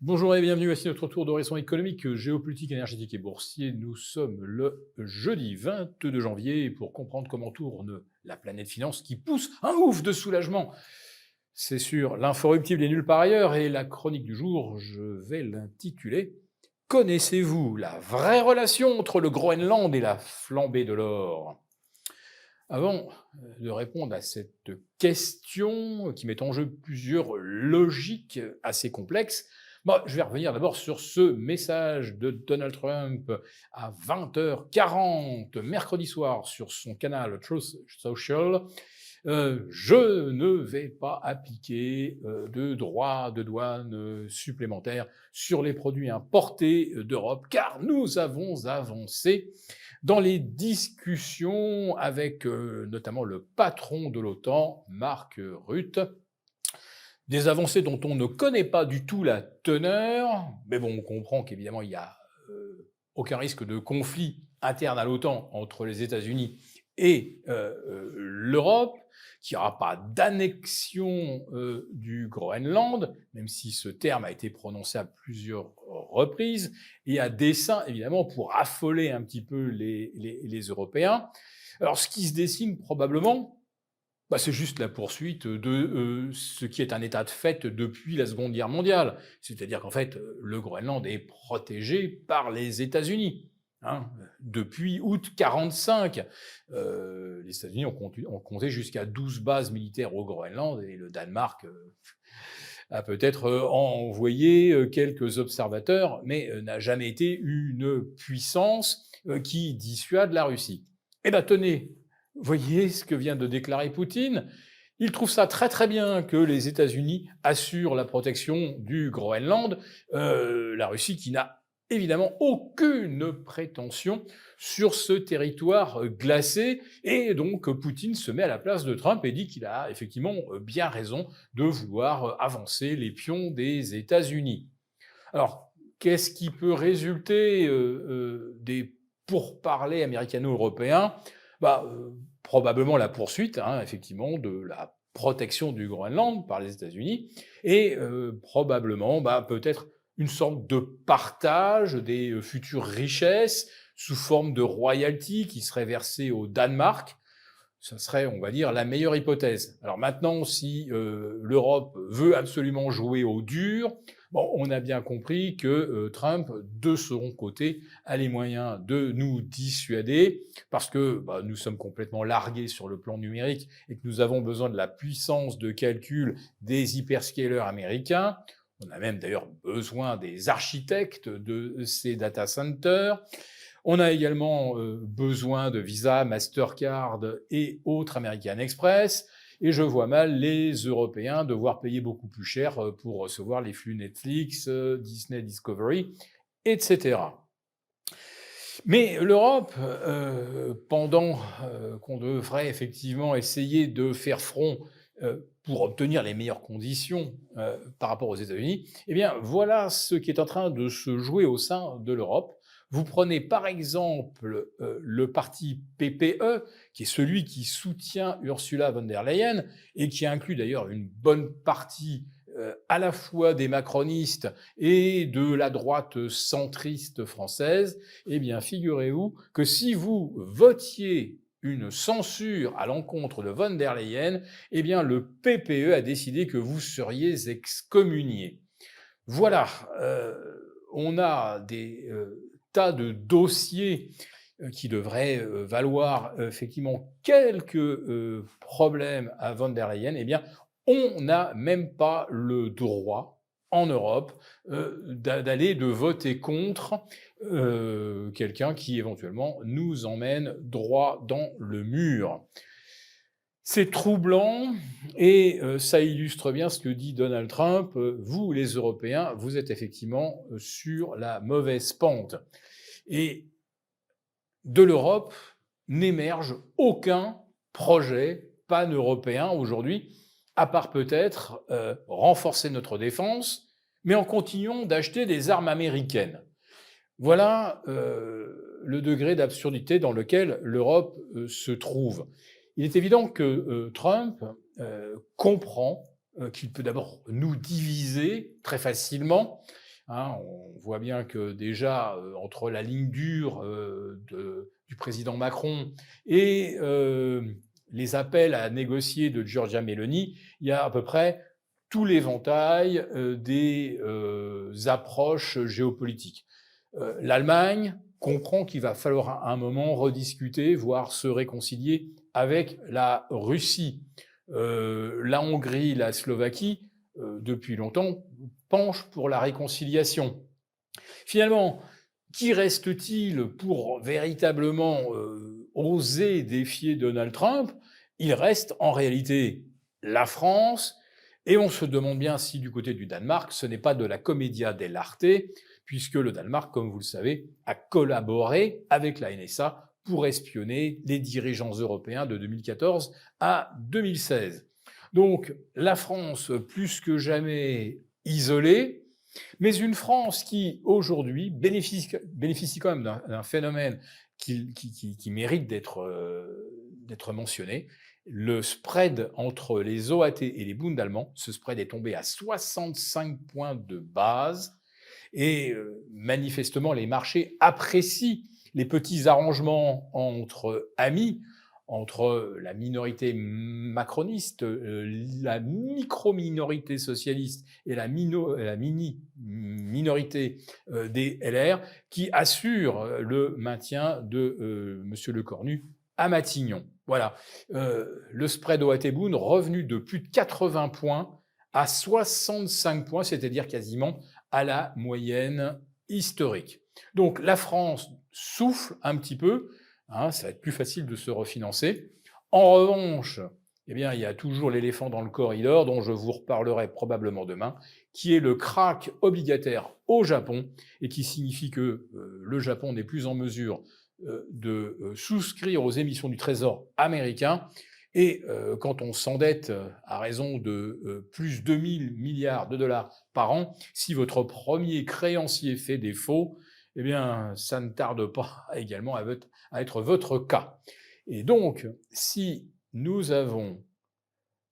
Bonjour et bienvenue, voici notre tour d'horizon économique, géopolitique, énergétique et boursier. Nous sommes le jeudi 22 janvier pour comprendre comment tourne la planète finance qui pousse un ouf de soulagement. C'est sûr, l'inforruptible est nulle part ailleurs et la chronique du jour, je vais l'intituler Connaissez-vous la vraie relation entre le Groenland et la flambée de l'or? Avant de répondre à cette question qui met en jeu plusieurs logiques assez complexes, je vais revenir d'abord sur ce message de Donald Trump à 20h40 mercredi soir sur son canal Truth Social. Je ne vais pas appliquer de droits de douane supplémentaires sur les produits importés d'Europe car nous avons avancé dans les discussions avec notamment le patron de l'OTAN, Mark Rutte, des avancées dont on ne connaît pas du tout la teneur, mais bon, on comprend qu'évidemment, il n'y a aucun risque de conflit interne à l'OTAN entre les États-Unis et l'Europe, qu'il n'y aura pas d'annexion du Groenland, même si ce terme a été prononcé à plusieurs reprises, et à dessein, évidemment, pour affoler un petit peu les Européens. Alors, ce qui se dessine probablement, c'est juste la poursuite de ce qui est un état de fait depuis la Seconde Guerre mondiale. C'est-à-dire qu'en fait, le Groenland est protégé par les États-Unis. Hein. Depuis août 1945, les États-Unis ont compté jusqu'à 12 bases militaires au Groenland et le Danemark a peut-être envoyé quelques observateurs, mais n'a jamais été une puissance qui dissuade la Russie. Eh bien, tenez, voyez ce que vient de déclarer Poutine. Il trouve ça très très bien que les États-Unis assurent la protection du Groenland, la Russie qui n'a évidemment aucune prétention sur ce territoire glacé, et donc Poutine se met à la place de Trump et dit qu'il a effectivement bien raison de vouloir avancer les pions des États-Unis. Alors, qu'est-ce qui peut résulter des pourparlers américano-européens? Probablement la poursuite, effectivement, de la protection du Groenland par les États-Unis et probablement, peut-être une sorte de partage des futures richesses sous forme de royalties qui seraient versées au Danemark. Ça serait, on va dire, la meilleure hypothèse. Alors maintenant, si l'Europe veut absolument jouer au dur, on a bien compris que Trump, de son côté, a les moyens de nous dissuader, parce que nous sommes complètement largués sur le plan numérique et que nous avons besoin de la puissance de calcul des hyperscalers américains. On a même d'ailleurs besoin des architectes de ces data centers. On a également besoin de Visa, Mastercard et autres American Express. Et je vois mal les Européens devoir payer beaucoup plus cher pour recevoir les flux Netflix, Disney Discovery, etc. Mais l'Europe, pendant qu'on devrait effectivement essayer de faire front pour obtenir les meilleures conditions par rapport aux États-Unis, eh bien voilà ce qui est en train de se jouer au sein de l'Europe. Vous prenez par exemple le parti PPE, qui est celui qui soutient Ursula von der Leyen et qui inclut d'ailleurs une bonne partie à la fois des macronistes et de la droite centriste française. Eh bien, figurez-vous que si vous votiez une censure à l'encontre de von der Leyen, eh bien, le PPE a décidé que vous seriez excommunié. Voilà, on a des tas de dossiers qui devraient valoir effectivement quelques problèmes à von der Leyen. Eh bien, on n'a même pas le droit en Europe d'aller de voter contre quelqu'un qui éventuellement nous emmène droit dans le mur. C'est troublant et ça illustre bien ce que dit Donald Trump. Vous, les Européens, vous êtes effectivement sur la mauvaise pente. Et de l'Europe n'émerge aucun projet pan-européen aujourd'hui, à part peut-être renforcer notre défense, mais en continuant d'acheter des armes américaines. Voilà le degré d'absurdité dans lequel l'Europe se trouve. Il est évident que Trump comprend qu'il peut d'abord nous diviser très facilement hein. On voit bien que déjà, entre la ligne dure du président Macron et les appels à négocier de Giorgia Meloni, il y a à peu près tout l'éventail des approches géopolitiques. L'Allemagne comprend qu'il va falloir à un moment rediscuter, voire se réconcilier avec la Russie. La Hongrie, la Slovaquie, depuis longtemps, penchent pour la réconciliation. Finalement, qui reste-t-il pour véritablement oser défier Donald Trump? Il reste en réalité la France, et on se demande bien si du côté du Danemark, ce n'est pas de la commedia dell'arte, puisque le Danemark, comme vous le savez, a collaboré avec la NSA pour espionner les dirigeants européens de 2014 à 2016. Donc la France, plus que jamais isolée, mais une France qui, aujourd'hui, bénéficie quand même d'un phénomène qui mérite d'être mentionné. Le spread entre les OAT et les Bunds allemands, ce spread est tombé à 65 points de base, et manifestement, les marchés apprécient les petits arrangements entre amis, entre la minorité macroniste, la micro-minorité socialiste et la mini-minorité des LR, qui assurent le maintien de M. Lecornu à Matignon. Voilà, le spread OAT-Bund revenu de plus de 80 points à 65 points, c'est-à-dire quasiment à la moyenne historique. Donc la France souffle un petit peu, hein, ça va être plus facile de se refinancer. En revanche, eh bien, il y a toujours l'éléphant dans le corridor, dont je vous reparlerai probablement demain, qui est le krach obligataire au Japon, et qui signifie que le Japon n'est plus en mesure de souscrire aux émissions du Trésor américain. Et quand on s'endette à raison de plus de 2000 milliards de dollars par an, si votre premier créancier fait défaut, eh bien, ça ne tarde pas également à être votre cas. Et donc, si nous avons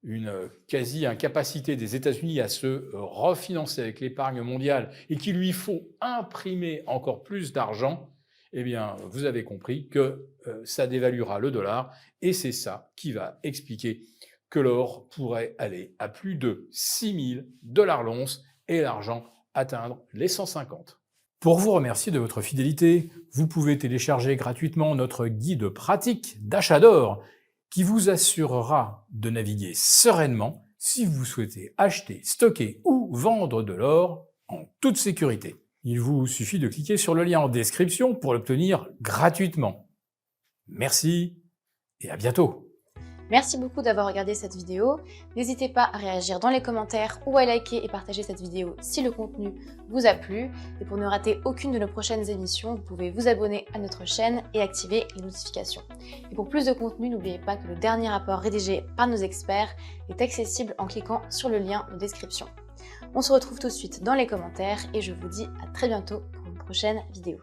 une quasi-incapacité des États-Unis à se refinancer avec l'épargne mondiale et qu'il lui faut imprimer encore plus d'argent, eh bien, vous avez compris que ça dévaluera le dollar, et c'est ça qui va expliquer que l'or pourrait aller à plus de 6000 $ l'once et l'argent atteindre les 150. Pour vous remercier de votre fidélité, vous pouvez télécharger gratuitement notre guide pratique d'achat d'or qui vous assurera de naviguer sereinement si vous souhaitez acheter, stocker ou vendre de l'or en toute sécurité. Il vous suffit de cliquer sur le lien en description pour l'obtenir gratuitement. Merci et à bientôt. Merci beaucoup d'avoir regardé cette vidéo. N'hésitez pas à réagir dans les commentaires ou à liker et partager cette vidéo si le contenu vous a plu. Et pour ne rater aucune de nos prochaines émissions, vous pouvez vous abonner à notre chaîne et activer les notifications. Et pour plus de contenu, n'oubliez pas que le dernier rapport rédigé par nos experts est accessible en cliquant sur le lien de description. On se retrouve tout de suite dans les commentaires et je vous dis à très bientôt pour une prochaine vidéo.